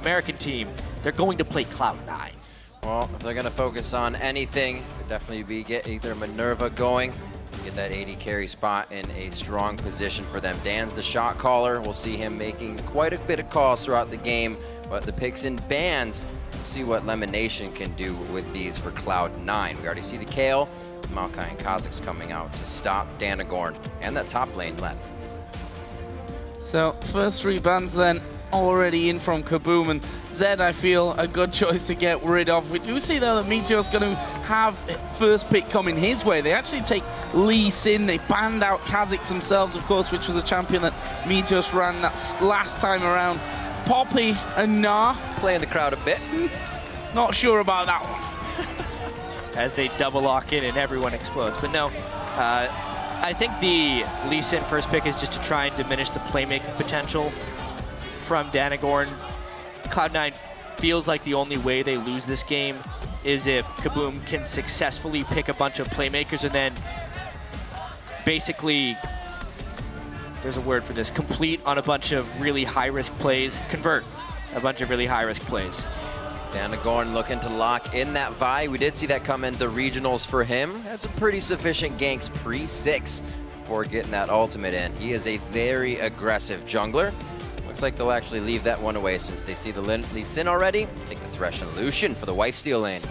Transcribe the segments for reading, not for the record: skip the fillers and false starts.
American team, they're going to play Cloud9. Well, if they're going to focus on anything, it would definitely be get either Minerva going, get that AD carry spot in a strong position for them. Dan's the shot caller. We'll see him making quite a bit of calls throughout the game, but the picks and bans, let's see what Lemonation can do with these for Cloud9. We already see the Kayle, Maokai and Kha'Zix coming out to stop Danagorn and that top lane left. So first 3 bans then already in from Kaboom, and Zed, I feel, a good choice to get rid of. We do see though that Meteor's going to have first pick coming his way. They actually take Lee Sin. They banned out Kha'Zix themselves, of course, which was a champion that Meteos ran that last time around. Poppy and Nah playing the crowd a bit. Not sure about that one. As they double lock in and everyone explodes. But no, I think the Lee Sin first pick is just to try and diminish the playmaking potential from Danagorn. Cloud9 feels like the only way they lose this game is if Kaboom can successfully pick a bunch of playmakers and then basically, there's a word for this, complete on a bunch of really high-risk plays, convert a bunch of really high-risk plays. Danagorn looking to lock in that Vi. We did see that come in the regionals for him. Had some pretty sufficient ganks pre-6 before getting that ultimate in. He is a very aggressive jungler. Looks like they'll actually leave that one away since they see the Lee Sin already. Take the Thresh and Lucian for the Lifesteal lane.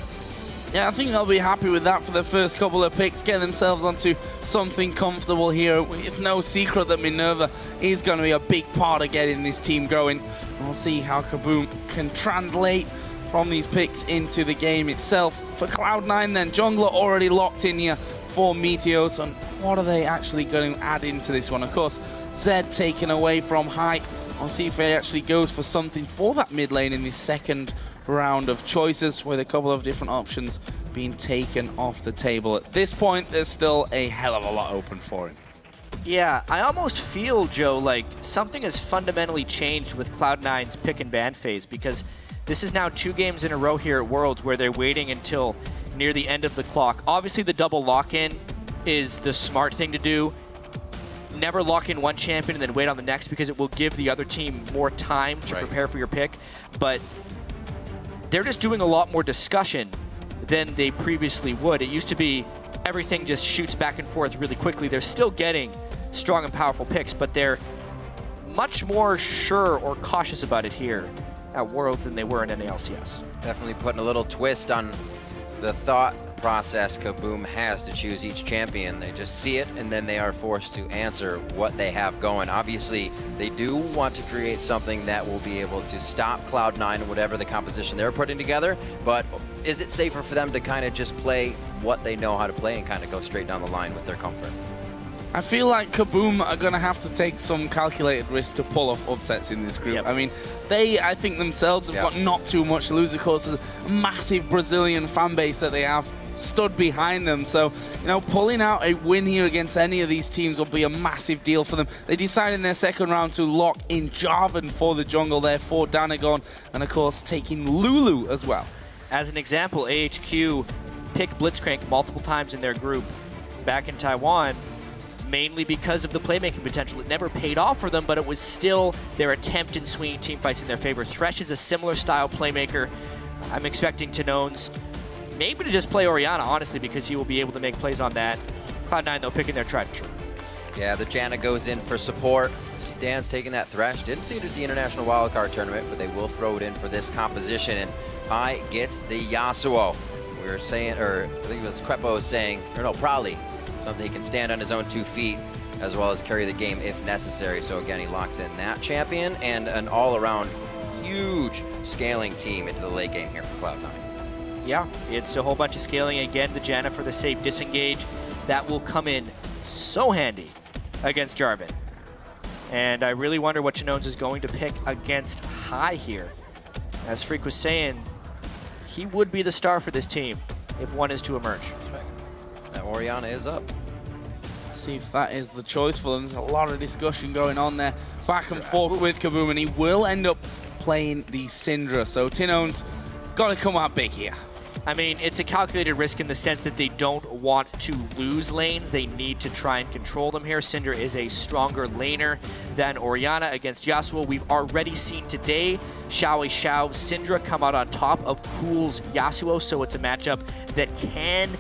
Yeah, I think they'll be happy with that for the first couple of picks, get themselves onto something comfortable here. It's no secret that Minerva is going to be a big part of getting this team going. We'll see how Kaboom can translate from these picks into the game itself. For Cloud9 then, jungler already locked in here for Meteos, and what are they actually going to add into this one? Of course, Zed taken away from Height. I'll see if he actually goes for something for that mid lane in this second round of choices, with a couple of different options being taken off the table. At this point, there's still a hell of a lot open for him. Yeah, I almost feel, Joe, like something has fundamentally changed with Cloud9's pick and ban phase, because this is now 2 games in a row here at Worlds where they're waiting until near the end of the clock. Obviously, the double lock-in is the smart thing to do. Never lock in one champion and then wait on the next, because it will give the other team more time to prepare for your pick. But they're just doing a lot more discussion than they previously would. It used to be everything just shoots back and forth really quickly. They're still getting strong and powerful picks, but they're much more sure or cautious about it here at Worlds than they were in NALCS. Definitely putting a little twist on the thought process Kaboom has to choose each champion. They just see it, and then they are forced to answer what they have going. Obviously, they do want to create something that will be able to stop Cloud9 and whatever the composition they're putting together, but is it safer for them to kind of just play what they know how to play and kind of go straight down the line with their comfort? I feel like Kaboom are going to have to take some calculated risks to pull off upsets in this group. Yep. I mean, I think themselves have got not too much to lose. Of course, a massive Brazilian fan base that they have stood behind them. So, you know, pulling out a win here against any of these teams will be a massive deal for them. They decided in their second round to lock in Jarvan for the jungle there for Danagorn, and of course taking Lulu as well. As an example, AHQ picked Blitzcrank multiple times in their group back in Taiwan, mainly because of the playmaking potential. It never paid off for them, but it was still their attempt in swinging team fights in their favor. Thresh is a similar style playmaker. I'm expecting Tanones maybe to just play Orianna, honestly, because he will be able to make plays on that. Cloud9, though, picking their tried and true. Yeah, the Janna goes in for support. See Dan's taking that Thresh. Didn't see it at the International Wildcard Tournament, but they will throw it in for this composition. And Pi gets the Yasuo. We were saying, or I think it was Krepo was saying, or no, probably something he can stand on his own 2 feet, as well as carry the game if necessary. So again, he locks in that champion and an all-around huge scaling team into the late game here for Cloud9. Yeah, it's a whole bunch of scaling. Again, the Janna for the safe disengage. That will come in so handy against Jarvan. And I really wonder what Tanones is going to pick against High here. As Freak was saying, he would be the star for this team if one is to emerge. That's right. That Orianna is up. See if that is the choice for them. There's a lot of discussion going on there, back and forth with Kaboom, and he will end up playing the Syndra. So Tinones got to come out big here. I mean, it's a calculated risk in the sense that they don't want to lose lanes. They need to try and control them here. Syndra is a stronger laner than Orianna against Yasuo. We've already seen today Xiao Syndra come out on top of Cool's Yasuo, so it's a matchup that can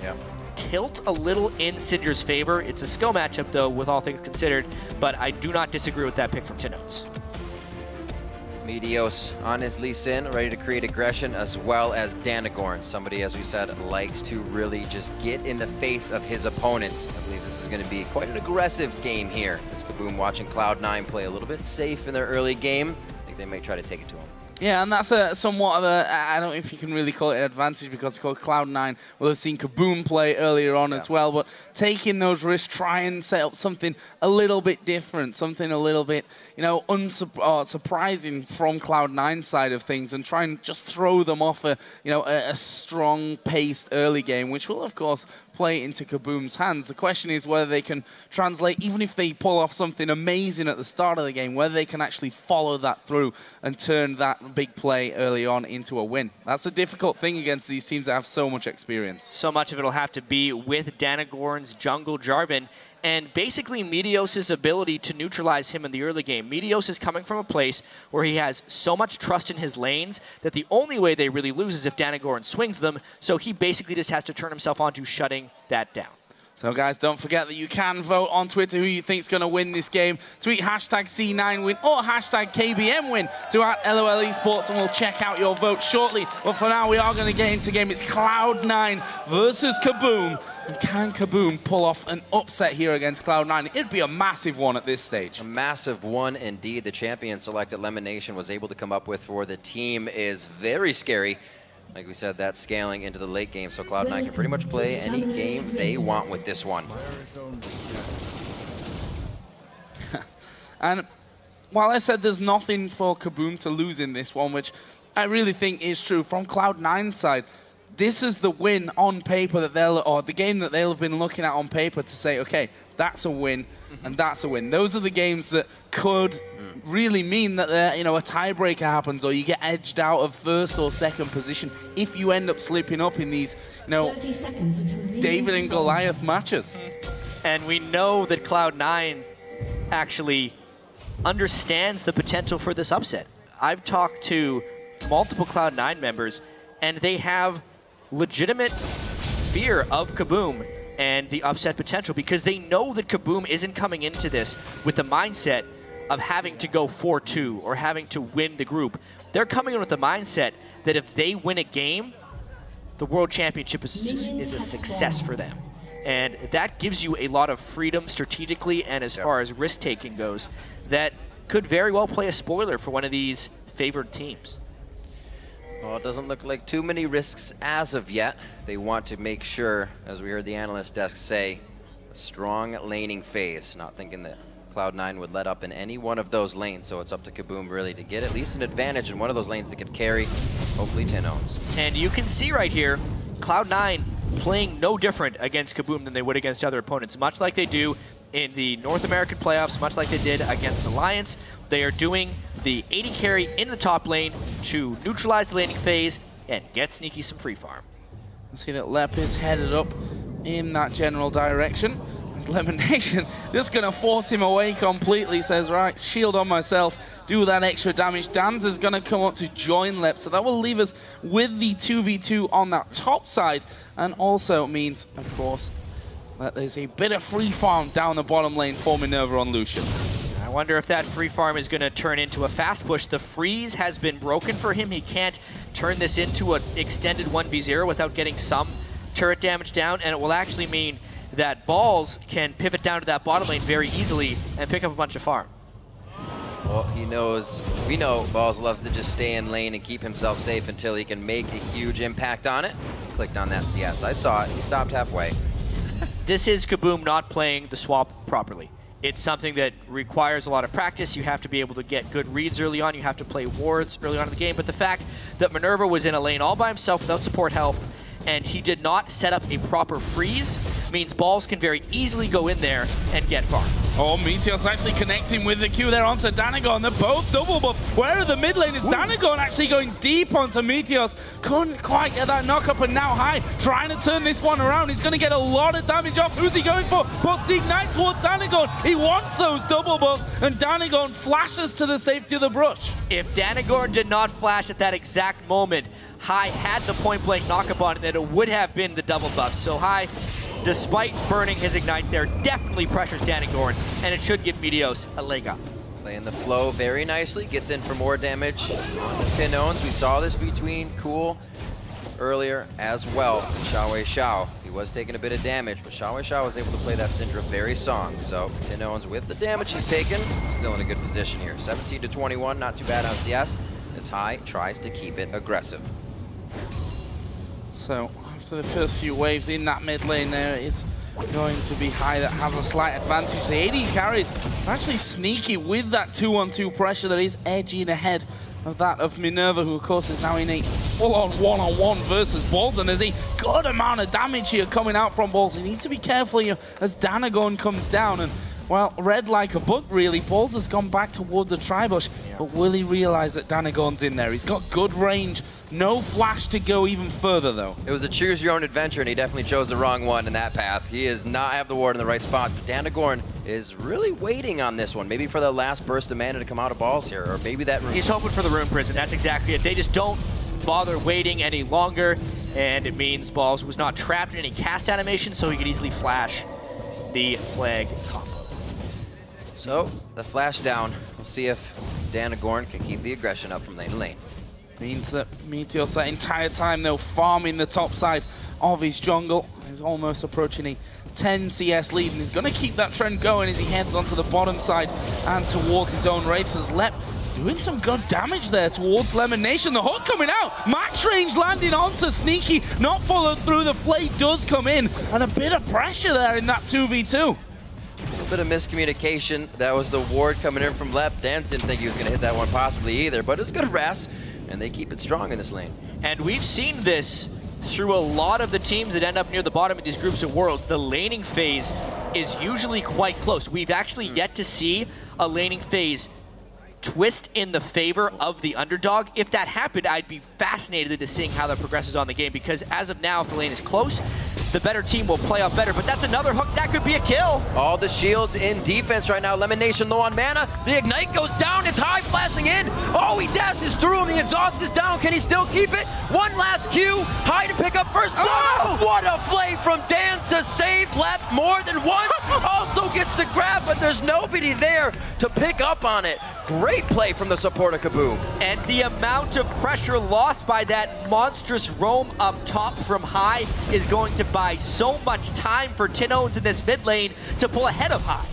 tilt a little in Syndra's favor. It's a skill matchup, though, with all things considered, but I do not disagree with that pick from Tinotes. Meteos on his Lee Sin, ready to create aggression, as well as Danagorn, somebody, as we said, likes to really just get in the face of his opponents. I believe this is going to be quite an aggressive game here. As Kaboom watching Cloud9 play a little bit safe in their early game. I think they may try to take it to him. Yeah, and that's somewhat of a, I don't know if you can really call it an advantage, because Cloud9 will have seen Kaboom play earlier on as well, but taking those risks, try and set up something a little bit different, something a little bit, you know, surprising from Cloud9's side of things, and try and just throw them off a strong paced early game, which will of course play into Kaboom's hands. The question is whether they can translate, even if they pull off something amazing at the start of the game, whether they can actually follow that through and turn that big play early on into a win. That's a difficult thing against these teams that have so much experience. So much of it will have to be with Danagorn's jungle Jarvan, and basically Meteos' ability to neutralize him in the early game. Meteos is coming from a place where he has so much trust in his lanes that the only way they really lose is if Danagorn swings them, so he basically just has to turn himself on to shutting that down. So guys, don't forget that you can vote on Twitter who you think is going to win this game. Tweet hashtag C9win or hashtag KBMwin to @LOL Esports, and we'll check out your vote shortly. But for now, we are going to get into game. It's Cloud9 versus Kaboom. And can Kaboom pull off an upset here against Cloud9? It'd be a massive one at this stage. A massive one indeed. The champion selected Lemonation was able to come up with for the team is very scary. Like we said, that's scaling into the late game, so Cloud9 can pretty much play any game they want with this one. And while I said there's nothing for Kaboom to lose in this one, which I really think is true, from Cloud9's side, this is the win on paper that they'll, or the game that they'll have been looking at on paper to say, okay, that's a win, and that's a win. Those are the games that could really mean that a tiebreaker happens, or you get edged out of first or second position if you end up slipping up in these, David and Goliath matches. And we know that Cloud9 actually understands the potential for this upset. I've talked to multiple Cloud9 members, and they have legitimate fear of Kaboom and the upset potential, because they know that Kaboom isn't coming into this with the mindset of having to go 4-2 or having to win the group. They're coming in with the mindset that if they win a game, the World Championship is a success for them. And that gives you a lot of freedom strategically and as far as risk-taking goes that could very well play a spoiler for one of these favored teams. Well, it doesn't look like too many risks as of yet. They want to make sure, as we heard the analyst desk say, a strong laning phase. Not thinking that Cloud9 would let up in any one of those lanes, so it's up to Kaboom really to get at least an advantage in one of those lanes that could carry, hopefully, Tinotes. And you can see right here, Cloud9 playing no different against Kaboom than they would against other opponents, much like they do in the North American playoffs, much like they did against Alliance. They are doing the 80 carry in the top lane to neutralize the laning phase and get Sneaky some free farm. You see that Lep is headed up in that general direction. Lemonation just going to force him away completely. Says, right, shield on myself, do that extra damage. Danza is going to come up to join Lep, so that will leave us with the 2v2 on that top side, and also means, of course, that there's a bit of free farm down the bottom lane for Minerva on Lucian. I wonder if that free farm is going to turn into a fast push. The freeze has been broken for him. He can't turn this into an extended 1v0 without getting some turret damage down, and it will actually mean that Balls can pivot down to that bottom lane very easily and pick up a bunch of farm. Well, he knows, we know Balls loves to just stay in lane and keep himself safe until he can make a huge impact on it. He clicked on that CS. I saw it. He stopped halfway. This is Kaboom not playing the swap properly. It's something that requires a lot of practice. You have to be able to get good reads early on. You have to play wards early on in the game. But the fact that Minerva was in a lane all by himself without support health, and he did not set up a proper freeze, means Balls can very easily go in there and get farm. Oh, Meteos actually connecting with the Q there onto Danagon. They're both double buff. Where are the mid laners? Danagon actually going deep onto Meteos. Couldn't quite get that knock up, and now High trying to turn this one around. He's going to get a lot of damage off. Who's he going for? Puts the Ignite towards Danagon. He wants those double buffs, and Danagon flashes to the safety of the brush. If Danagon did not flash at that exact moment, High had the point-blank knock-up on it, and it would have been the double buff. So High, despite burning his Ignite there, definitely pressures Danagon, and it should give Meteos a leg up. Playing the flow very nicely, gets in for more damage on the Tinones. We saw this between Cool earlier as well. Xiao, he was taking a bit of damage, but Xiao was able to play that Syndra very strong. So Tinones, with the damage he's taken, still in a good position here. 17 to 21, not too bad on CS, as High tries to keep it aggressive. So after the first few waves in that mid lane, there is going to be High that has a slight advantage. The AD carries are actually sneaky with that 2-on-2 pressure that is edging ahead of that of Minerva, who of course is now in a full-on one-on-one versus Balls, and there's a good amount of damage here coming out from Balls. He needs to be careful here as Danagon comes down, and well, read like a book really. Balls has gone back toward the Tribush, but will he realize that Danagon's in there? He's got good range, no flash to go even further though. It was a choose your own adventure, and he definitely chose the wrong one in that path. He does not have the ward in the right spot, but Danagon is really waiting on this one, maybe for the last burst of mana to come out of Balls here, or maybe that... He's hoping for the Rune Prison, that's exactly it. They just don't bother waiting any longer, and it means Balls was not trapped in any cast animation, so he could easily flash the flag combo. So, the flash down. We'll see if Danagon can keep the aggression up from lane to lane. Means that Meteos that entire time they'll farming the top side of his jungle. He's almost approaching a 10 CS lead, and he's going to keep that trend going as he heads onto the bottom side and towards his own Wraiths, as Lep doing some good damage there towards Lemon Nation. The hook coming out, max range landing onto Sneaky, not followed through. The Flay does come in, and a bit of pressure there in that 2v2. A little bit of miscommunication. That was the ward coming in from Lep. Dance didn't think he was going to hit that one possibly either, but it's good harass, and they keep it strong in this lane. And we've seen this through a lot of the teams that end up near the bottom of these groups of worlds. The laning phase is usually quite close. We've actually yet to see a laning phase twist in the favor of the underdog. If that happened, I'd be fascinated to seeing how that progresses on the game, because as of now, if the lane is close, the better team will play off better, but that's another hook. That could be a kill. All the shields in defense right now. Lemon Nation low on mana. The Ignite goes down. It's High flashing in. Oh, he dashes through him. The exhaust is down. Can he still keep it? One last Q. High to pick up first blood. Oh! What a play from Dance to save Lep more than once. Also gets the grab, but there's nobody there to pick up on it. Great play from the support of Kaboom. And the amount of pressure lost by that monstrous roam up top from High is going to buy so much time for Tinones in this mid lane to pull ahead of High.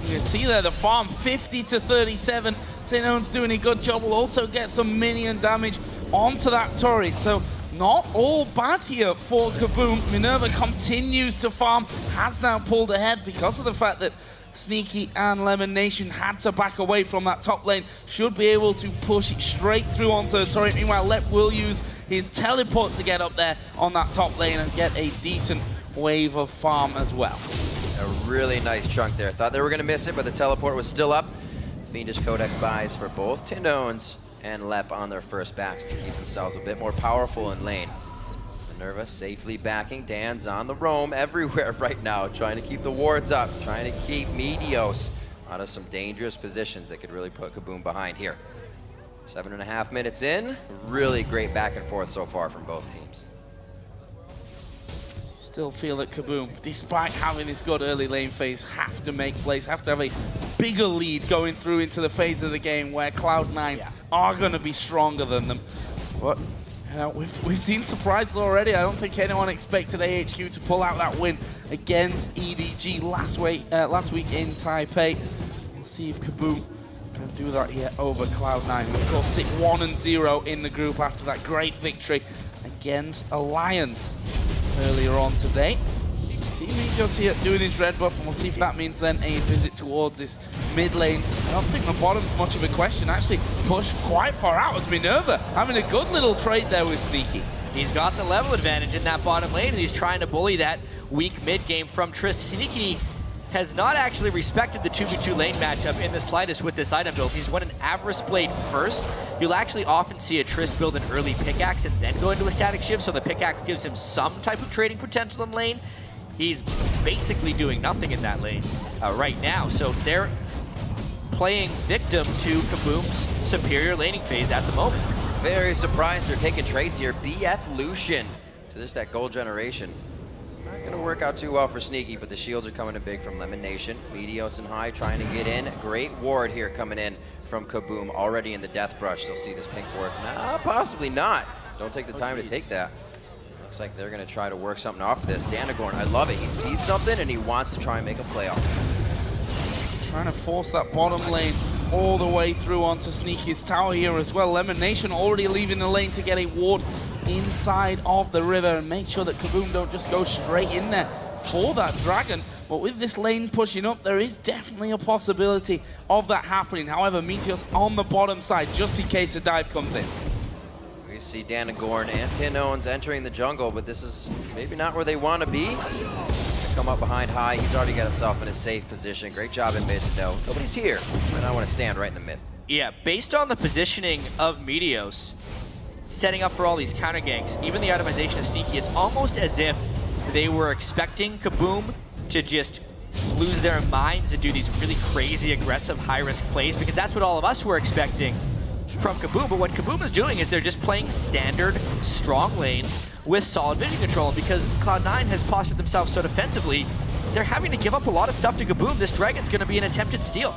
You can see there the farm 50 to 37. Tinones doing a good job. Will also get some minion damage onto that turret. So not all bad here for Kaboom. Minerva continues to farm, has now pulled ahead because of the fact that Sneaky and Lemon Nation had to back away from that top lane. Should be able to push it straight through onto the turret. Meanwhile, Lep will use his teleport to get up there on that top lane and get a decent wave of farm as well. A really nice chunk there. Thought they were going to miss it, but the teleport was still up. Fiendish Codex buys for both Tinones and Lep on their first backs to keep themselves a bit more powerful in lane. Minerva safely backing. Dan's on the roam everywhere right now, trying to keep the wards up, trying to keep Meteos out of some dangerous positions that could really put Kaboom behind here. 7.5 minutes in. Really great back and forth so far from both teams. Still feel that Kaboom, despite having this good early lane phase, have to make plays, have to have a bigger lead going through into the phase of the game where Cloud9 are going to be stronger than them. But we've seen surprises already. I don't think anyone expected AHQ to pull out that win against EDG last week in Taipei. We'll see if Kaboom can do that yet over Cloud9. Of course, sit 1-0 in the group after that great victory against Alliance earlier on today. You can see Meteos here doing his red buff, and we'll see if that means then a visit towards this mid lane. I don't think the bottom's much of a question. Actually pushed quite far out as Minerva having a good little trade there with Sneaky. He's got the level advantage in that bottom lane, and he's trying to bully that weak mid game from Trist. Sneaky has not actually respected the 2v2 lane matchup in the slightest with this item build. He's won an Avarice Blade first. You'll actually often see a Trist build an early pickaxe and then go into a static shiv, so the pickaxe gives him some type of trading potential in lane. He's basically doing nothing in that lane right now, so they're playing victim to Kaboom's superior laning phase at the moment. Very surprised they're taking trades here. BF Lucian to this that gold generation. Not going to work out too well for Sneaky, but the shields are coming in big from Lemon Nation. Meteos and High trying to get in. Great ward here coming in from Kaboom, already in the Death Brush. They'll see this pink ward. Nah, possibly not. Don't take the time to take that. Looks like they're going to try to work something off of this. Danagorn, I love it. He sees something and he wants to try and make a play off it. Trying to force that bottom lane all the way through onto Sneaky's tower here as well. Lemon Nation already leaving the lane to get a ward inside of the river and make sure that Kaboom don't just go straight in there for that dragon. But with this lane pushing up, there is definitely a possibility of that happening. However, Meteos on the bottom side, just in case a dive comes in. We see Danagorn and Tinones entering the jungle, but this is maybe not where they want to be. Come up behind High. He's already got himself in a safe position. Great job in mid to know nobody's here, and I want to stand right in the mid. Yeah, based on the positioning of Meteos, setting up for all these counter ganks, even the itemization of Sneaky, it's almost as if they were expecting Kaboom to just lose their minds and do these really crazy, aggressive, high-risk plays, because that's what all of us were expecting from Kaboom. But what Kaboom is doing is they're just playing standard, strong lanes with solid vision control. Because Cloud9 has postured themselves so defensively, they're having to give up a lot of stuff to Kaboom. This dragon's going to be an attempted steal.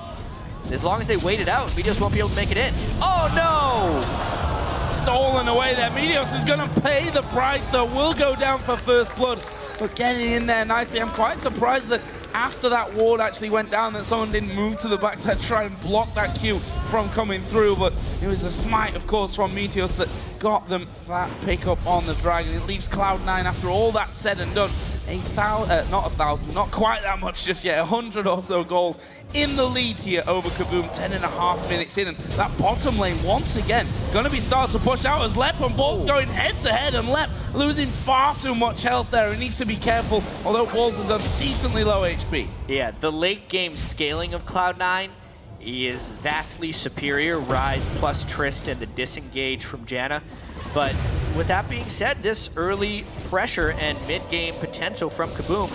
As long as they wait it out, Meteos won't be able to make it in. Oh, no! Stolen away there. Meteos is going to pay the price, though. Will go down for first blood, but getting in there nicely. I'm quite surprised that after that ward actually went down that someone didn't move to the backside to try and block that Q from coming through, but it was a smite, of course, from Meteos that got them that pickup on the dragon. It leaves Cloud9, after all that said and done, not 1,000, not quite that much just yet, 100 or so gold in the lead here over Kaboom, 10.5 minutes in, and that bottom lane once again going to be starting to push out as Lep and Balls going head to head, and Lep losing far too much health there. He needs to be careful, although Balls is on decently low HP. Yeah, the late game scaling of Cloud9 is vastly superior. Ryze plus Trist and the disengage from Janna. But with that being said, this early pressure and mid-game potential from Kaboom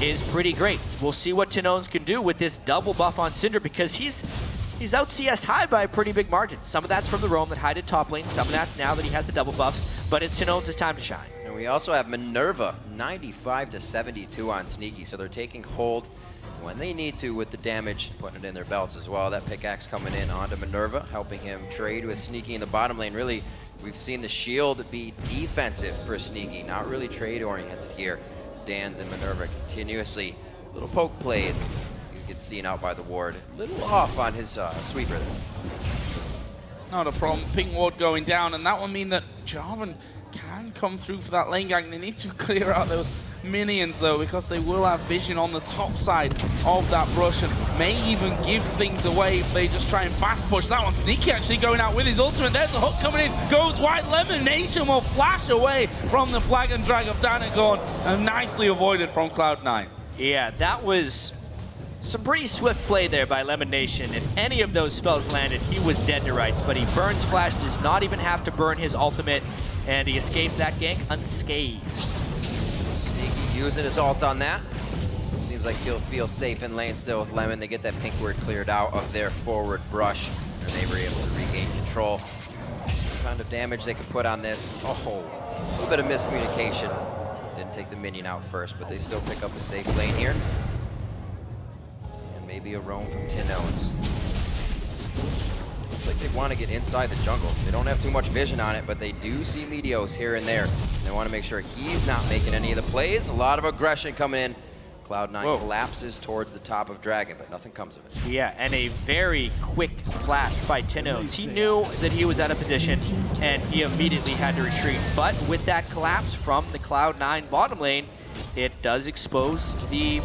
is pretty great. We'll see what Tinones can do with this double buff on Cinder, because he's out CS High by a pretty big margin. Some of that's from the roam that High did top lane, some of that's now that he has the double buffs, but it's Tinones' time to shine. And we also have Minerva, 95-72 on Sneaky, so they're taking hold when they need to with the damage, putting it in their belts as well. That pickaxe coming in onto Minerva, helping him trade with Sneaky in the bottom lane. Really, we've seen the shield be defensive for Sneaky, not really trade-oriented here. Dan's and Minerva continuously little poke plays. You get seen out by the ward. A little off on his sweeper there. Not a problem. Ping ward going down, and that will mean that Jarvan can come through for that lane gang. They need to clear out those minions, though, because they will have vision on the top side of that brush and may even give things away if they just try and fast push that one. Sneaky actually going out with his ultimate. There's the hook coming in. Goes wide. Lemon Nation will flash away from the flag and drag of Danagorn, and nicely avoided from Cloud9. Yeah, that was some pretty swift play there by Lemon Nation. If any of those spells landed, he was dead to rights, but he burns Flash, does not even have to burn his ultimate, and he escapes that gank unscathed. Sneaky using his ult on that. Seems like he'll feel safe in lane still with Lemon. They get that pink word cleared out of their forward brush, and they were able to regain control. Some kind of damage they could put on this. Oh, a little bit of miscommunication. Didn't take the minion out first, but they still pick up a safe lane here. And maybe a roam from Tinones. Looks like they want to get inside the jungle. They don't have too much vision on it, but they do see Meteos here and there. They want to make sure he's not making any of the plays. A lot of aggression coming in. Cloud9 collapses towards the top of Dragon, but nothing comes of it. Yeah, and a very quick flash by Tinones. He knew that he was out of position, and he immediately had to retreat. But with that collapse from the Cloud9 bottom lane, it does expose the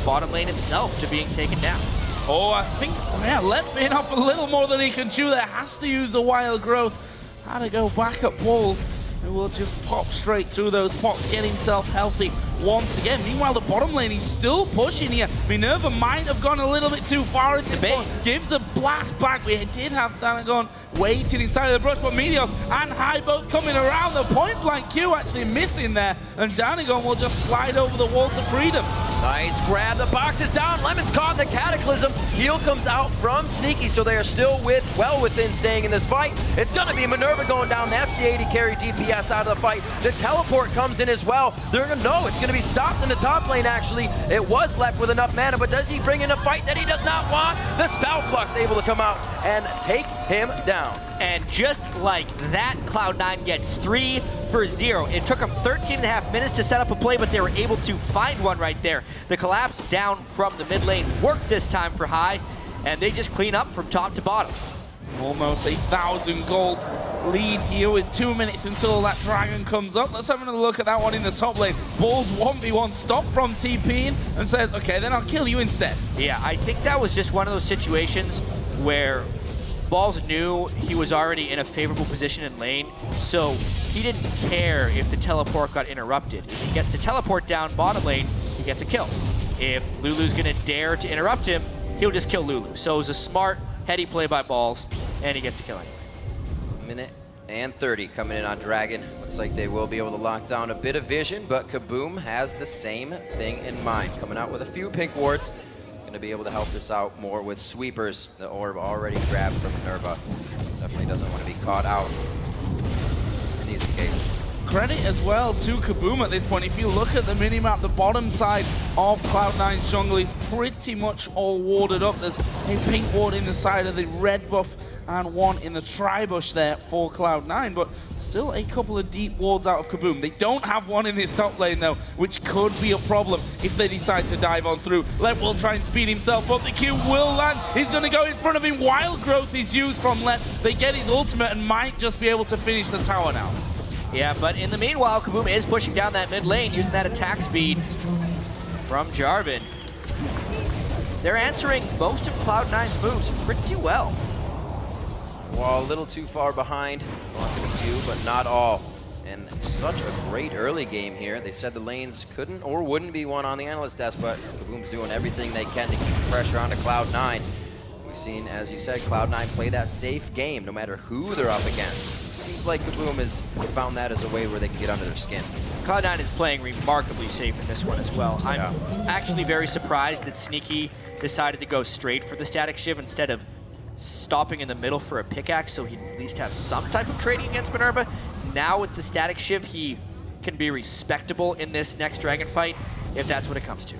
bottom lane itself to being taken down. Oh, I think, man, left been up a little more than he can chew there. Has to use the wild growth. How to go back at walls. who will just pop straight through those pots, get himself healthy once again. Meanwhile, the bottom lane, he's still pushing here. Minerva might have gone a little bit too far into this one. Gives a blast back. We did have Danagon waiting inside of the brush, but Meteos and High both coming around. The point blank Q actually missing there, and Danagon will just slide over the wall to freedom. Nice grab, the box is down, Lemon's caught in the Cataclysm. Heal comes out from Sneaky, so they are still well within staying in this fight. It's gonna be Minerva going down, that's the 80 carry DPS out of the fight. The teleport comes in as well. They're gonna know it's gonna be stopped in the top lane actually. It was left with enough mana, but does he bring in a fight that he does not want? The Spell Flux able to come out and take him down. And just like that, Cloud9 gets 3 for 0. It took them 13.5 minutes to set up a play, but they were able to find one right there. The collapse down from the mid lane worked this time for High, and they just clean up from top to bottom. Almost 1,000 gold lead here with 2 minutes until that dragon comes up. Let's have another look at that one in the top lane. Balls 1v1 stop from TPing and says, okay, then I'll kill you instead. Yeah, I think that was just one of those situations where Balls knew he was already in a favorable position in lane, so he didn't care if the teleport got interrupted. If he gets to teleport down bottom lane, he gets a kill. If Lulu's gonna dare to interrupt him, he'll just kill Lulu. So it was a smart, heady play by Balls, and he gets a kill anyway. Minute and 30 coming in on Dragon. Looks like they will be able to lock down a bit of vision, but Kaboom has the same thing in mind. Coming out with a few pink wards. Going to be able to help this out more with sweepers. The orb already grabbed from Minerva. Definitely doesn't want to be caught out in these occasions. Credit as well to Kaboom at this point. If you look at the minimap, the bottom side of Cloud9's jungle is pretty much all warded up. There's a pink ward in the side of the red buff and one in the tri-bush there for Cloud9, but still a couple of deep wards out of Kaboom. They don't have one in this top lane though, which could be a problem if they decide to dive on through. Let will try and speed himself up. The Q will land. He's going to go in front of him. Wild Growth is used from Let. They get his ultimate and might just be able to finish the tower now. Yeah, but in the meanwhile, Kaboom is pushing down that mid lane, using that attack speed from Jarvan. They're answering most of Cloud9's moves pretty well. Well, a little too far behind. Not going to do, but not all. And such a great early game here. They said the lanes couldn't or wouldn't be won on the analyst desk, but Kaboom's doing everything they can to keep the pressure onto Cloud9. We've seen, as you said, Cloud9 play that safe game no matter who they're up against. Seems like Kaboom has found that as a way where they can get under their skin. Cloud9 is playing remarkably safe in this one as well. Yeah. I'm actually very surprised that Sneaky decided to go straight for the Static Shiv instead of stopping in the middle for a pickaxe, so he'd at least have some type of trading against Minerva. Now with the Static Shiv, he can be respectable in this next dragon fight, if that's what it comes to.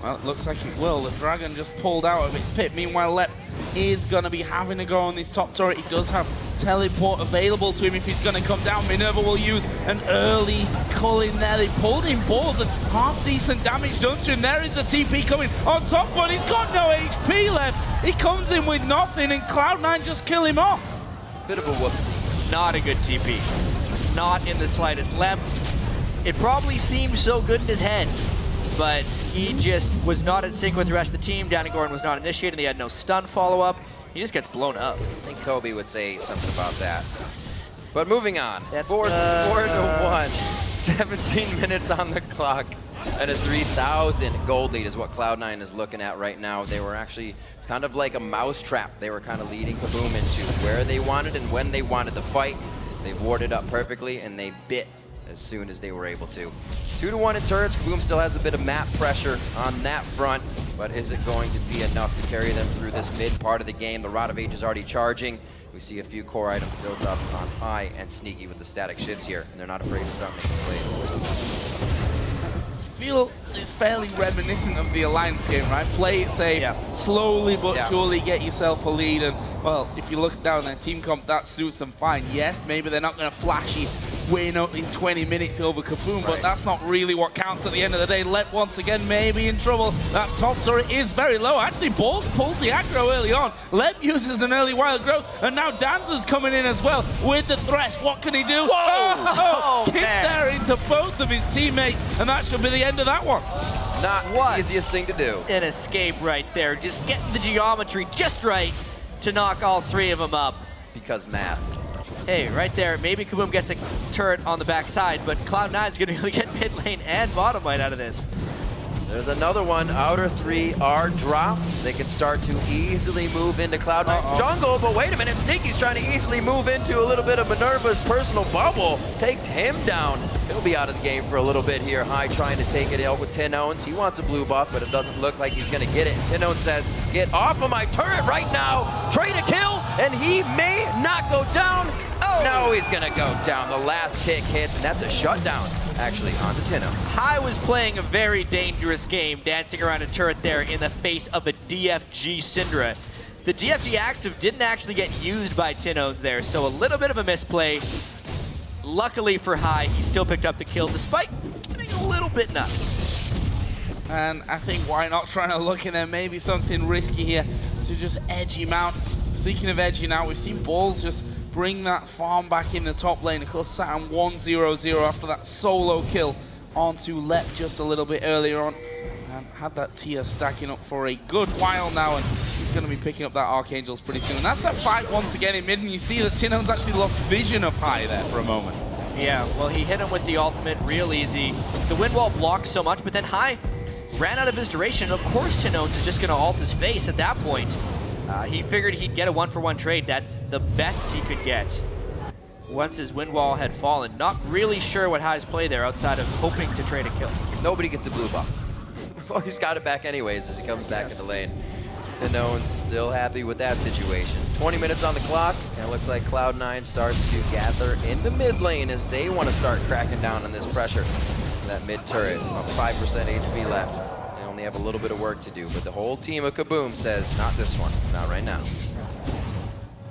Well, it looks like it will. The dragon just pulled out of its pit. Meanwhile, Lep is going to be having a go on this top turret. He does have teleport available to him if he's going to come down. Minerva will use an early cull in there. They pulled in balls and half-decent damage done to him. There is the TP coming on top one. He's got no HP left. He comes in with nothing, and Cloud9 just kill him off. Bit of a whoopsie. Not a good TP. Not in the slightest. Lep, it probably seemed so good in his head, but he just was not in sync with the rest of the team. Danagon was not initiated. They had no stun follow-up. He just gets blown up. I think Kobe would say something about that. But moving on. That's, 4-1. 17 minutes on the clock. And a 3,000 gold lead is what Cloud9 is looking at right now. They were actually, it's kind of like a mousetrap. They were kind of leading Kaboom into where they wanted and when they wanted the fight. They warded up perfectly and they bit as soon as they were able to. 2-1 in turrets. Kaboom still has a bit of map pressure on that front, but is it going to be enough to carry them through this mid part of the game? The Rod of Age is already charging. We see a few core items built up on High and Sneaky with the static shivs here, and they're not afraid to start making plays. Feel it's fairly reminiscent of the Alliance game, right? Play it safe, slowly but surely get yourself a lead, and well, if you look down their team comp, that suits them fine. Yes, maybe they're not going to flashy win up in 20 minutes over Kaboom, but that's not really what counts at the end of the day. Lep once again may be in trouble. That top turret is very low. Actually, Balls pulls the aggro early on. Lep uses an early wild growth, and now Dancer's coming in as well with the thresh. What can he do? Whoa! Kick there into both of his teammates, and that should be the end of that one. Not the easiest thing to do. An escape right there. Just getting the geometry just right to knock all three of them up. Because math. Hey, right there, maybe Kaboom gets a turret on the backside, but Cloud9's going to be able to get mid lane and bottom lane out of this. There's another one. Outer 3 are dropped. They can start to easily move into Cloud9's jungle, but wait a minute, Sneaky's trying to easily move into a little bit of Minerva's personal bubble. Takes him down. He'll be out of the game for a little bit here. High trying to take it out with Tinones. He wants a blue buff, but it doesn't look like he's going to get it. Tinone says, get off of my turret right now. Trade a kill, and he may not go down. Oh, no, he's going to go down. The last kick hits, and that's a shutdown, actually, on the Tinones. High was playing a very dangerous game, dancing around a turret there in the face of a DFG Syndra. The DFG active didn't actually get used by Tinones there, so a little bit of a misplay. Luckily for High, he still picked up the kill, despite getting a little bit nuts. And I think why not trying to look in there, maybe something risky here to just edge him out. Speaking of edging out, we've seen Balls just bring that farm back in the top lane. Of course, sat on 1-0-0 after that solo kill onto Lep just a little bit earlier on. And had that tier stacking up for a good while now, and he's going to be picking up that Archangels pretty soon. And that's that fight once again in mid, and you see that Tinone's actually lost vision of High there for a moment. Yeah, well, he hit him with the ultimate real easy. The wind wall blocked so much, but then High ran out of his duration. Of course, Tinones is just going to ult his face at that point. He figured he'd get a 1-for-1 trade. That's the best he could get once his wind wall had fallen. Not really sure what High's play there outside of hoping to trade a kill. Nobody gets a blue buff. Well, he's got it back anyways as he comes back in the lane. Tinones still happy with that situation. 20 minutes on the clock, and it looks like Cloud9 starts to gather in the mid lane as they want to start cracking down on this pressure. That mid turret, about 5% HP left. They only have a little bit of work to do, but the whole team of Kaboom says, not this one, not right now.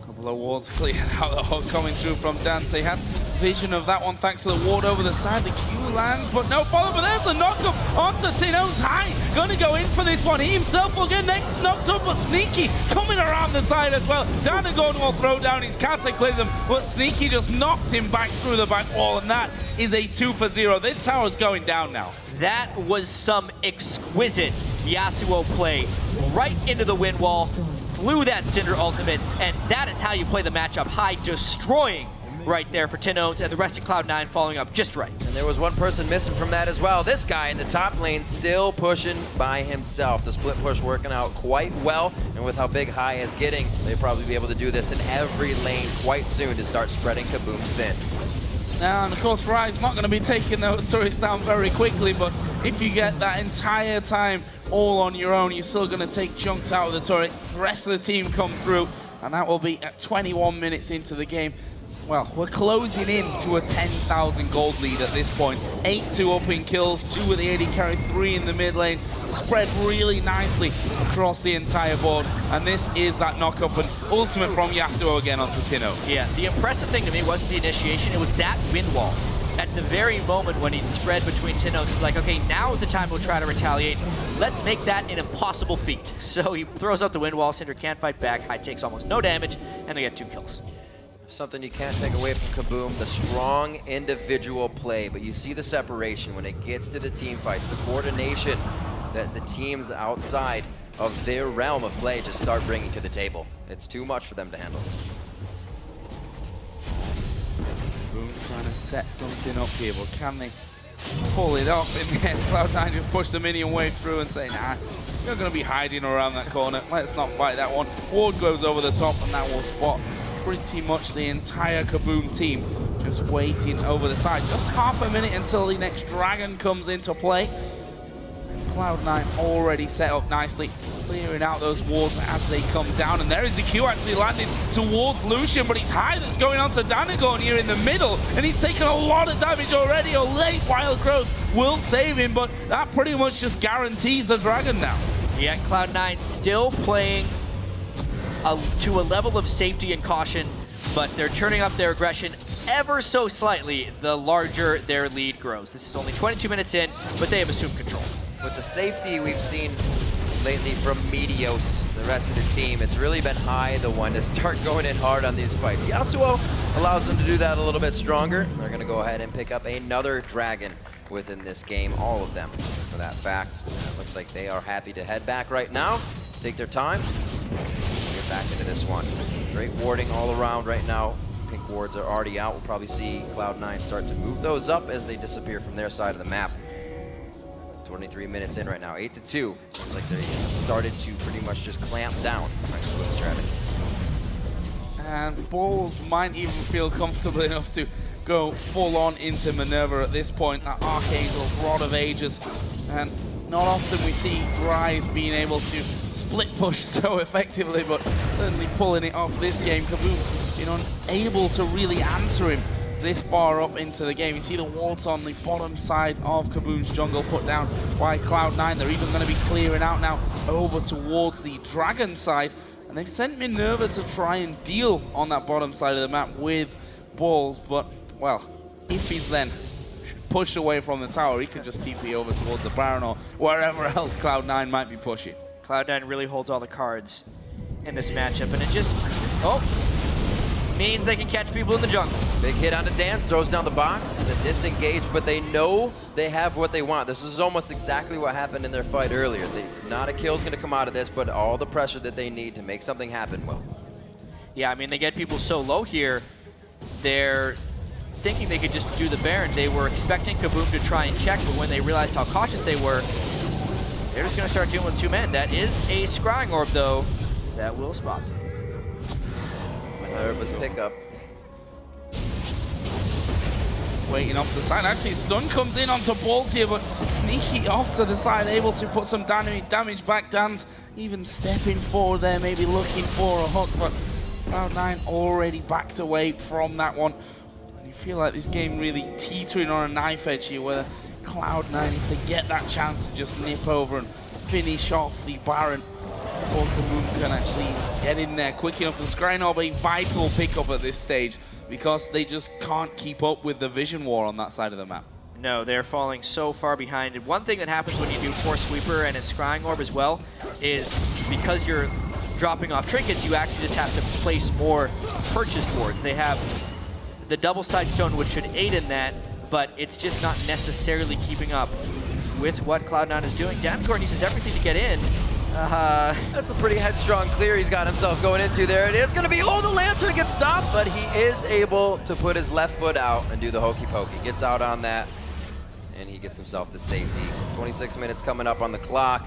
Couple of wards cleared out, the hook coming through from Dance. They had vision of that one thanks to the ward over the side. The Q lands, but no follow, but there's the knockup onto Tinone's High. Going to go in for this one. He himself will get next knocked up, but Sneaky coming around the side as well. Danagon will throw down his cataclysm, but Sneaky just knocks him back through the back wall, and that is a 2-for-0. This tower's going down now. That was some exquisite Yasuo play. Right into the wind wall, flew that Cinder ultimate, and that is how you play the matchup. High destroying right there for Tinones, and the rest of Cloud9 following up just right. And there was one person missing from that as well. This guy in the top lane still pushing by himself. The split push working out quite well, and with how big High is getting, they'll probably be able to do this in every lane quite soon to start spreading Kaboom thin. Now, and of course, Rise not going to be taking those turrets down very quickly, but if you get that entire time all on your own, you're still going to take chunks out of the turrets. The rest of the team come through, and that will be at 21 minutes into the game. Well, we're closing in to a 10,000 gold lead at this point. 8-2 up in kills, 2 with the AD carry, 3 in the mid lane. Spread really nicely across the entire board. And this is that knock-up and ultimate from Yasuo again onto Tino. Yeah, the impressive thing to me wasn't the initiation, it was that wind wall. At the very moment when he spread between Tinones, he's like, okay, now is the time we'll try to retaliate. Let's make that an impossible feat. So he throws out the wind wall, Cinder can't fight back, High takes almost no damage, and they get 2 kills. Something you can't take away from Kaboom, the strong individual play, but you see the separation when it gets to the team fights, the coordination that the teams outside of their realm of play just start bringing to the table. It's too much for them to handle. Kaboom trying to set something up here, but can they pull it off in the end? Cloud9 just push the minion wave through and say, nah, you're going to be hiding around that corner. Let's not fight that one. Ward goes over the top, and that will spot pretty much the entire Kaboom team just waiting over the side. Just half a minute until the next dragon comes into play. Cloud9 already set up nicely, clearing out those wards as they come down. And there is the Q actually landing towards Lucian, but he's High that's going on to Danagon here in the middle, and he's taken a lot of damage already. A late Wild Growth will save him, but that pretty much just guarantees the dragon now. Yeah, Cloud9 still playing to a level of safety and caution, but they're turning up their aggression ever so slightly the larger their lead grows. This is only 22 minutes in, but they have assumed control. With the safety we've seen lately from Meteos, the rest of the team, it's really been High the one to start going in hard on these fights. Yasuo allows them to do that a little bit stronger. They're going to go ahead and pick up another dragon within this game, all of them, for that fact. Looks like they are happy to head back right now, take their time, get back into this one. Great warding all around right now pink wards are already out. We'll probably see Cloud9 start to move those up as they disappear from their side of the map. 23 minutes in right now, 8-2. Seems like they started to pretty much just clamp down right to the strategy. And Balls might even feel comfortable enough to go full on into Minerva at this point. That Archangel, Rod of Ages. And not often we see Rise being able to split push so effectively, but certainly pulling it off this game. Kaboom, you know, unable to really answer him this far up into the game. You see the wards on the bottom side of Kaboom's jungle put down by Cloud9. They're even going to be clearing out now over towards the Dragon side. And they've sent Minerva to try and deal on that bottom side of the map with Balls. But, well, if he's then pushed away from the tower, he can just TP over towards the Baron or wherever else Cloud9 might be pushing. Cloud9 really holds all the cards in this matchup, and it just, means they can catch people in the jungle. Big hit onto Dance, throws down the box, the disengage, but they know they have what they want. This is almost exactly what happened in their fight earlier. Not a kill's gonna come out of this, but all the pressure that they need to make something happen will. Yeah, I mean, they get people so low here, they're thinking they could just do the Baron. They were expecting Kaboom to try and check, but when they realized how cautious they were, they're just gonna start dealing with 2 men. That is a Scrying Orb, though, that will spot them. Minerva's pickup. Waiting off to the side. Actually, stun comes in onto Balls here, but Sneaky off to the side, able to put some damage back. Dan's even stepping forward there, maybe looking for a hook, but Cloud9 already backed away from that one. And you feel like this game really teetering on a knife edge here, where Cloud9, if they get that chance to just nip over and finish off the Baron, or Kaboom can actually get in there quick enough. The Scrying Orb a vital pickup at this stage because they just can't keep up with the vision war on that side of the map. No, they're falling so far behind. And one thing that happens when you do Force Sweeper and a Scrying Orb as well is because you're dropping off trinkets, you actually just have to place more purchase wards. They have the double side stone, which should aid in that, but it's just not necessarily keeping up with what Cloud9 is doing. Damcorn uses everything to get in. That's a pretty headstrong clear he's got himself going into there. It is going to be, the Lantern gets stopped, but he is able to put his left foot out and do the hokey pokey. Gets out on that, and he gets himself to safety. 26 minutes coming up on the clock.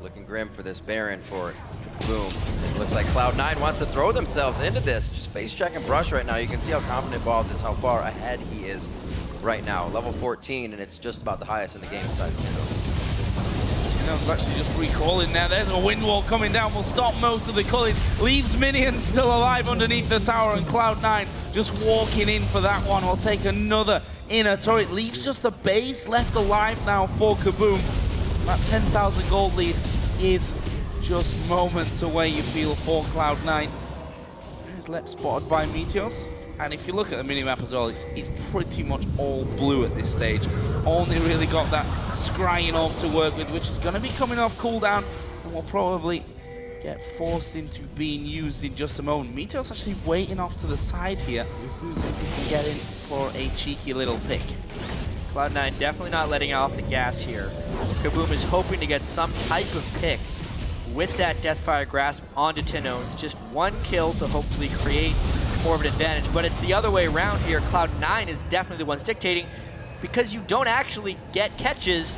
Looking grim for this Baron for Kaboom. It looks like Cloud9 wants to throw themselves into this. Just face check and brush right now. You can see how confident Balls is, how far ahead he is right now. Level 14, and it's just about the highest in the game besides Tindos. Tindos actually just recalling there. There's a wind wall coming down. Will stop most of the culling. Leaves Minions still alive underneath the tower, and Cloud9 just walking in for that one. Will take another inner turret. Leaves just the base left alive now for Kaboom. That 10,000 gold lead is just moments away, you feel, for Cloud9. There's Lep spotted by Meteos. And if you look at the minimap as well, it's pretty much all blue at this stage. Only really got that Scrying Orb to work with, which is going to be coming off cooldown and will probably get forced into being used in just a moment. Meteos actually waiting off to the side here. We'll see if he can get in for a cheeky little pick. Cloud9 definitely not letting off the gas here. Kaboom is hoping to get some type of pick with that Deathfire Grasp onto Tindos. Just one kill to hopefully create more of an advantage, but it's the other way around here. Cloud9 is definitely the ones dictating because you don't actually get catches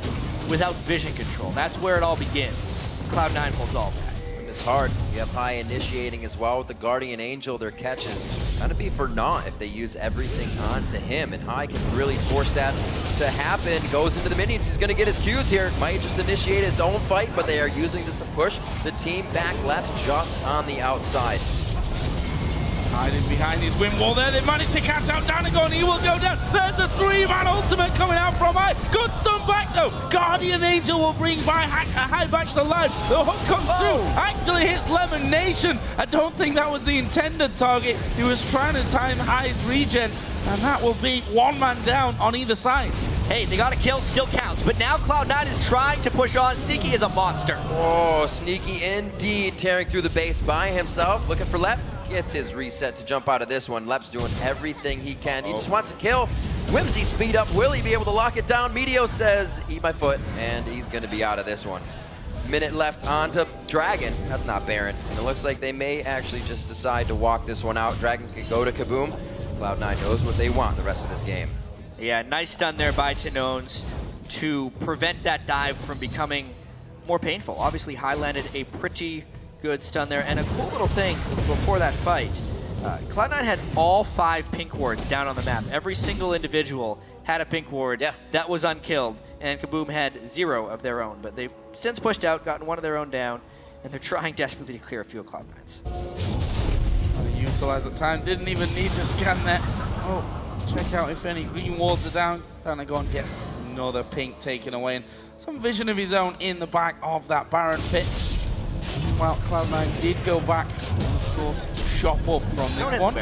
without vision control. That's where it all begins. Cloud9 holds all that. And it's hard. You have High initiating as well with the Guardian Angel. Their catches kind of be for naught if they use everything onto him, and High can really force that to happen. Goes into the minions. He's going to get his Qs here. Might just initiate his own fight, but they are using just to push the team back left just on the outside. Hiding behind his wind wall there, they managed to catch out Danagon. He will go down. There's a 3-man ultimate coming out from High. Good stun back though. Guardian Angel will bring High back to life. The hook comes through. Actually hits Lemon Nation. I don't think that was the intended target. He was trying to time High's regen, and that will be 1 man down on either side. Hey, they got a kill, still counts, but now Cloud9 is trying to push on. Sneaky is a monster. Oh, Sneaky indeed, tearing through the base by himself, looking for Lep. Gets his reset to jump out of this one. Lep's doing everything he can. He just wants to kill. Whimsy speed up. Will he be able to lock it down? Meteos says, eat my foot, and he's going to be out of this one. minute left on to Dragon. That's not Baron. And it looks like they may actually just decide to walk this one out. Dragon can go to Kaboom. Cloud9 knows what they want the rest of this game. Yeah, nice stun there by Tanones to prevent that dive from becoming more painful. Obviously, High landed a pretty good stun there. And a cool little thing before that fight, Cloud9 had all 5 pink wards down on the map. Every single individual had a pink ward that was unkilled, and Kaboom had 0 of their own. But they've since pushed out, gotten one of their own down, and they're trying desperately to clear a few of Cloud9's. Utilize the time, didn't even need to scan that. Oh, check out if any green wards are down. Danagon gets another pink taken away, and some vision of his own in the back of that Baron pit. Well, Cloud9 did go back, and of course, shop up from this one.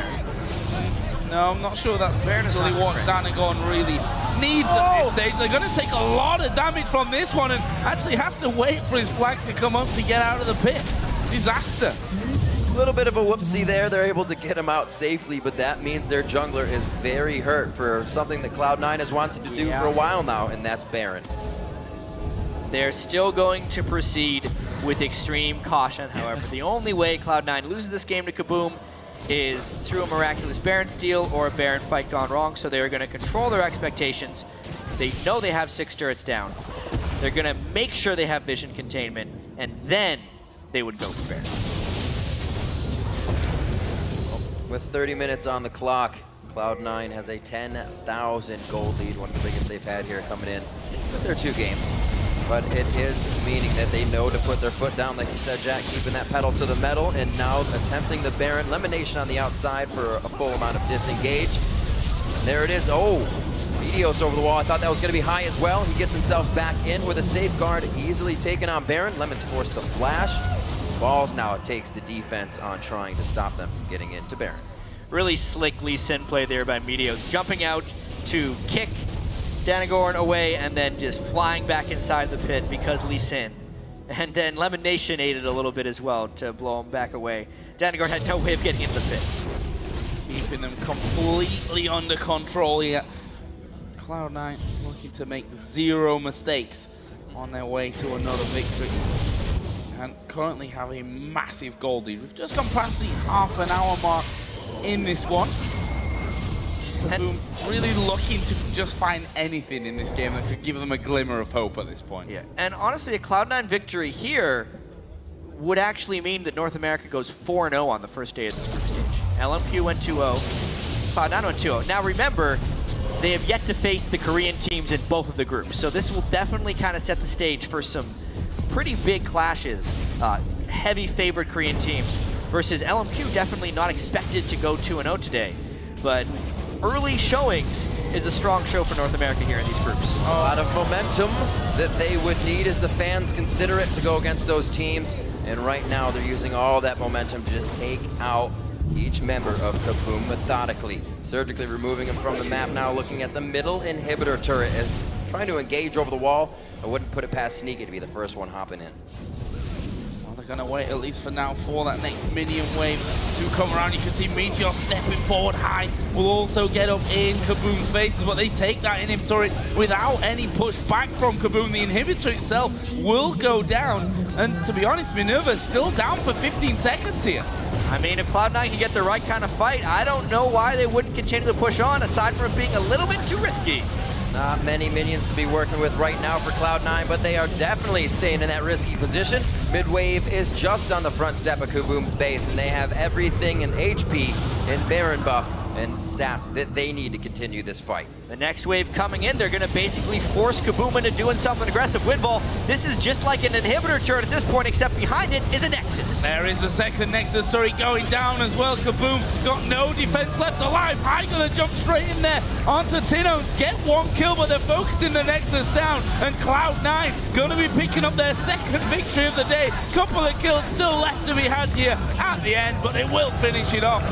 No, I'm not sure that's really what Danagon really needs at this stage. They're going to take a lot of damage from this one, and actually has to wait for his flag to come up to get out of the pit. Disaster. A little bit of a whoopsie there. They're able to get him out safely, but that means their jungler is very hurt for something that Cloud9 has wanted to do for a while now, and that's Baron. They're still going to proceed with extreme caution, however. The only way Cloud9 loses this game to Kaboom is through a miraculous Baron steal or a Baron fight gone wrong, so they're going to control their expectations. They know they have 6 turrets down. They're going to make sure they have vision containment, and then they would go for Baron. With 30 minutes on the clock, Cloud9 has a 10,000 gold lead, one of the biggest they've had here coming in their 2 games. But it is meaning that they know to put their foot down, like you said, Jack, keeping that pedal to the metal, and now attempting the Baron. Elimination on the outside for a full amount of disengage. There it is. Oh, Meteos over the wall. I thought that was going to be high as well. He gets himself back in with a safeguard, easily taken on Baron. Lemon's forced to flash. Balls now it takes the defense on trying to stop them from getting into Baron. Really slick Lee Sin play there by Meteos, jumping out to kick Danagon away and then just flying back inside the pit because Lee Sin. And then Lemon Nation aided a little bit as well to blow him back away. Danagon had no way of getting into the pit. Keeping them completely under control here. Cloud9 looking to make 0 mistakes on their way to another victory. And currently have a massive gold lead. We've just gone past the half-an-hour mark in this one. Kaboom really looking to just find anything in this game that could give them a glimmer of hope at this point. Yeah, and honestly, a Cloud9 victory here would actually mean that North America goes 4-0 on the first day of this group stage. LMQ went 2-0, Cloud9 went 2-0. Now remember, they have yet to face the Korean teams in both of the groups, so this will definitely kind of set the stage for some pretty big clashes. Heavy favored Korean teams versus LMQ, definitely not expected to go 2-0 today, but early showings is a strong show for North America here in these groups. A lot of momentum that they would need as the fans consider it to go against those teams. And right now they're using all that momentum to just take out each member of Kaboom methodically. Surgically removing him from the map now, looking at the middle inhibitor turret as trying to engage over the wall. I wouldn't put it past Sneaky to be the first one hopping in. Going to wait, at least for now, for that next minion wave to come around. You can see Meteor stepping forward high. Will also get up in Kaboom's faces, but they take that inhib turret without any push back from Kaboom. The inhibitor itself will go down. And to be honest, Minerva's still down for 15 seconds here. I mean, if Cloud9 can get the right kind of fight, I don't know why they wouldn't continue to push on, aside from it being a little bit too risky. Not many minions to be working with right now for Cloud9, but they are definitely staying in that risky position. Midwave is just on the front step of Kaboom's base, and they have everything in HP and Baron buff and stats that they need to continue this fight. The next wave coming in, they're going to basically force Kaboom into doing something aggressive. Windball, this is just like an inhibitor turret at this point, except behind it is a Nexus. There is the second Nexus turret going down as well. Kaboom got no defense left alive. I'm going to jump straight in there onto Tinones, get 1 kill, but they're focusing the Nexus down, and Cloud9 going to be picking up their second victory of the day. Couple of kills still left to be had here at the end, but they will finish it off.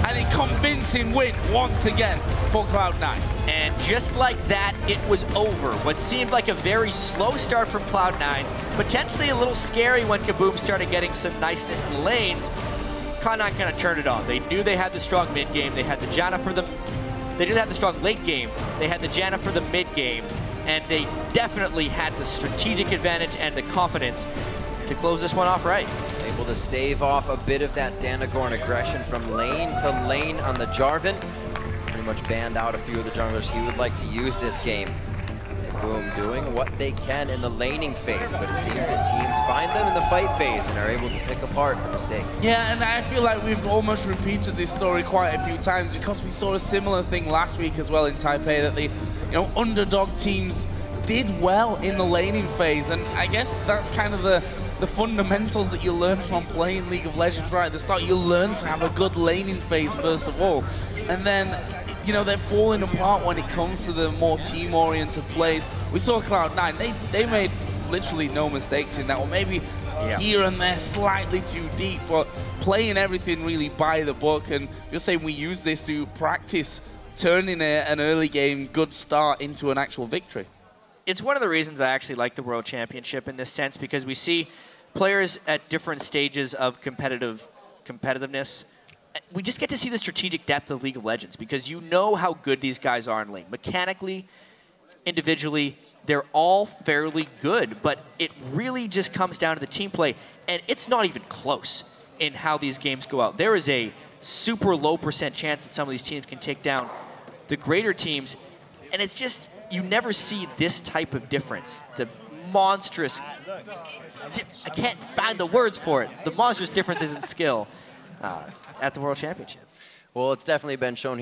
And a convincing win once again for Cloud9. And just like that, it was over. What seemed like a very slow start from Cloud9, potentially a little scary when Kaboom started getting some niceness in the lanes. Cloud9 kind of turned it on. They knew they had the strong mid game. They had the Janna for the... They knew they had the strong late game. They had the Janna for the mid game. And they definitely had the strategic advantage and the confidence to close this one off right. Able to stave off a bit of that Danagorn aggression from lane to lane on the Jarvan. Pretty much banned out a few of the junglers he would like to use this game. Boom, doing what they can in the laning phase, but it seems that teams find them in the fight phase and are able to pick apart the mistakes. Yeah, and I feel like we've almost repeated this story quite a few times because we saw a similar thing last week as well in Taipei, that the underdog teams did well in the laning phase, and I guess that's kind of the fundamentals that you learn from playing League of Legends right at the start. You learn to have a good laning phase first of all, and then they're falling apart when it comes to the more team-oriented plays. We saw Cloud9, they made literally no mistakes in that, or maybe here and there slightly too deep, but playing everything really by the book. And you're saying we use this to practice turning an early game good start into an actual victory. It's one of the reasons I actually like the World Championship in this sense, because we see players at different stages of competitiveness. We just get to see the strategic depth of League of Legends, because you know how good these guys are in lane. Mechanically, individually, they're all fairly good, but it really just comes down to the team play, and it's not even close in how these games go out. There is a super low % chance that some of these teams can take down the greater teams, and it's just, you never see this type of difference. The monstrous, I can't find the words for it, the monstrous differences in skill at the World Championship. Well, it's definitely been shown here.